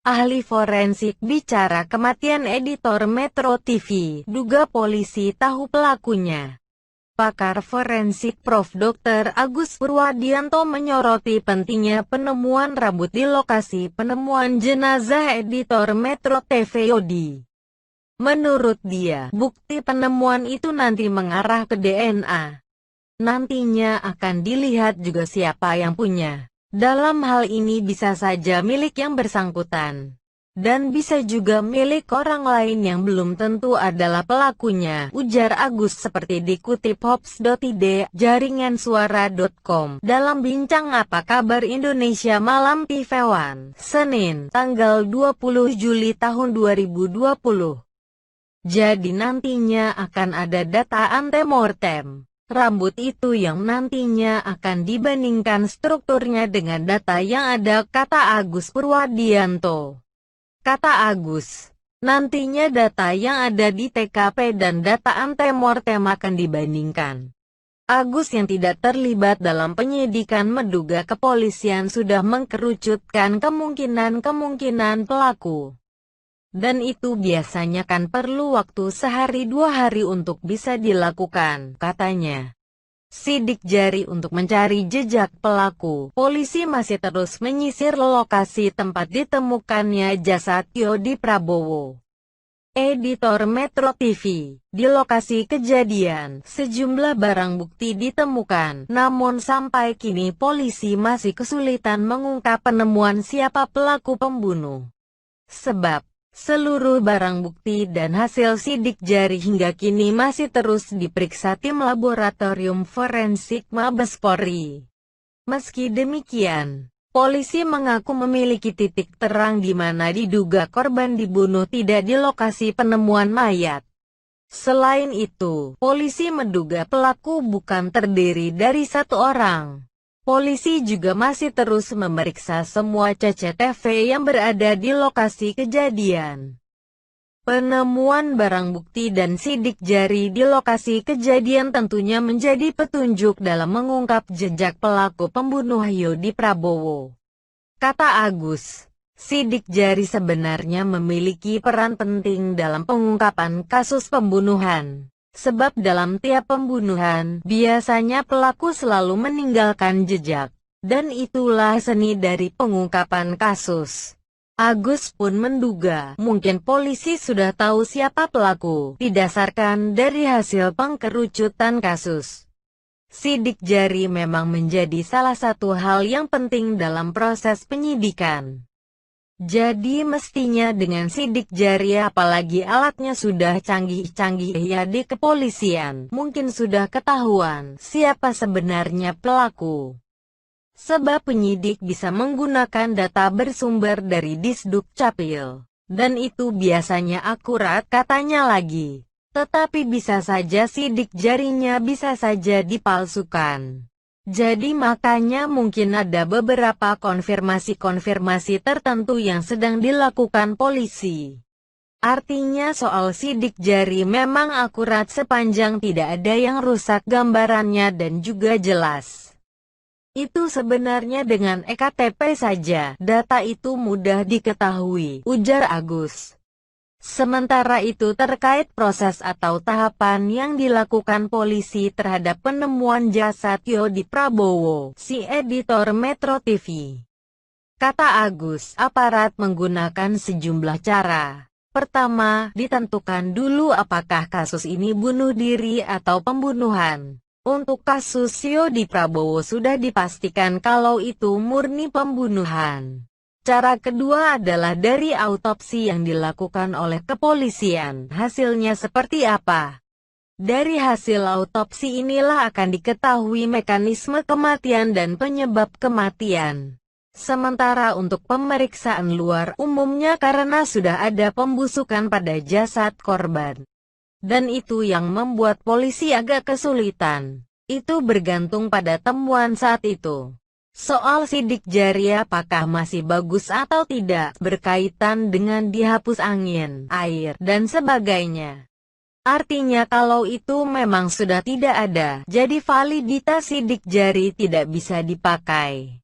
Ahli forensik bicara kematian editor Metro TV, duga polisi tahu pelakunya. Pakar forensik Prof. Dr. Agus Purwadianto menyoroti pentingnya penemuan rambut di lokasi penemuan jenazah editor Metro TV Yodi. Menurut dia, bukti penemuan itu nanti mengarah ke DNA. Nantinya akan dilihat juga siapa yang punya. Dalam hal ini bisa saja milik yang bersangkutan, dan bisa juga milik orang lain yang belum tentu adalah pelakunya, ujar Agus seperti dikutip Hops.id, jaringansuara.com, dalam bincang Apa Kabar Indonesia Malam TV One, Senin, tanggal 20 Juli tahun 2020. Jadi nantinya akan ada data antemortem rambut itu yang nantinya akan dibandingkan strukturnya dengan data yang ada, kata Agus Purwadianto. Kata Agus, nantinya data yang ada di TKP dan data antemortem akan dibandingkan. Agus yang tidak terlibat dalam penyidikan menduga kepolisian sudah mengkerucutkan kemungkinan pelaku. Dan itu biasanya kan perlu waktu sehari dua hari untuk bisa dilakukan, katanya. Sidik jari untuk mencari jejak pelaku. Polisi masih terus menyisir lokasi tempat ditemukannya jasad Yodi Prabowo, editor Metro TV. Di lokasi kejadian, sejumlah barang bukti ditemukan, namun sampai kini polisi masih kesulitan mengungkap penemuan siapa pelaku pembunuh. Sebab seluruh barang bukti dan hasil sidik jari hingga kini masih terus diperiksa tim laboratorium forensik Mabes Polri. Meski demikian, polisi mengaku memiliki titik terang di mana diduga korban dibunuh tidak di lokasi penemuan mayat. Selain itu, polisi menduga pelaku bukan terdiri dari satu orang. Polisi juga masih terus memeriksa semua CCTV yang berada di lokasi kejadian. Penemuan barang bukti dan sidik jari di lokasi kejadian tentunya menjadi petunjuk dalam mengungkap jejak pelaku pembunuh Yodi Prabowo. Kata Agus, sidik jari sebenarnya memiliki peran penting dalam pengungkapan kasus pembunuhan. Sebab dalam tiap pembunuhan, biasanya pelaku selalu meninggalkan jejak. Dan itulah seni dari pengungkapan kasus. Agus pun menduga, mungkin polisi sudah tahu siapa pelaku, didasarkan dari hasil pengkerucutan kasus. Sidik jari memang menjadi salah satu hal yang penting dalam proses penyidikan. Jadi mestinya dengan sidik jari apalagi alatnya sudah canggih-canggih ya di kepolisian, mungkin sudah ketahuan siapa sebenarnya pelaku. Sebab penyidik bisa menggunakan data bersumber dari Disduk Capil. Dan itu biasanya akurat, katanya lagi. Tetapi bisa saja sidik jarinya bisa saja dipalsukan. Jadi makanya mungkin ada beberapa konfirmasi tertentu yang sedang dilakukan polisi. Artinya soal sidik jari memang akurat sepanjang tidak ada yang rusak gambarannya dan juga jelas. Itu sebenarnya dengan EKTP saja, data itu mudah diketahui, ujar Agus. Sementara itu terkait proses atau tahapan yang dilakukan polisi terhadap penemuan jasad Yodi Prabowo, si editor Metro TV. Kata Agus, aparat menggunakan sejumlah cara. Pertama, ditentukan dulu apakah kasus ini bunuh diri atau pembunuhan. Untuk kasus Yodi Prabowo sudah dipastikan kalau itu murni pembunuhan. Cara kedua adalah dari autopsi yang dilakukan oleh kepolisian. Hasilnya seperti apa? Dari hasil autopsi inilah akan diketahui mekanisme kematian dan penyebab kematian. Sementara untuk pemeriksaan luar umumnya karena sudah ada pembusukan pada jasad korban. Dan itu yang membuat polisi agak kesulitan. Itu bergantung pada temuan saat itu. Soal sidik jari apakah masih bagus atau tidak, berkaitan dengan dihapus angin, air, dan sebagainya. Artinya kalau itu memang sudah tidak ada, jadi validitas sidik jari tidak bisa dipakai.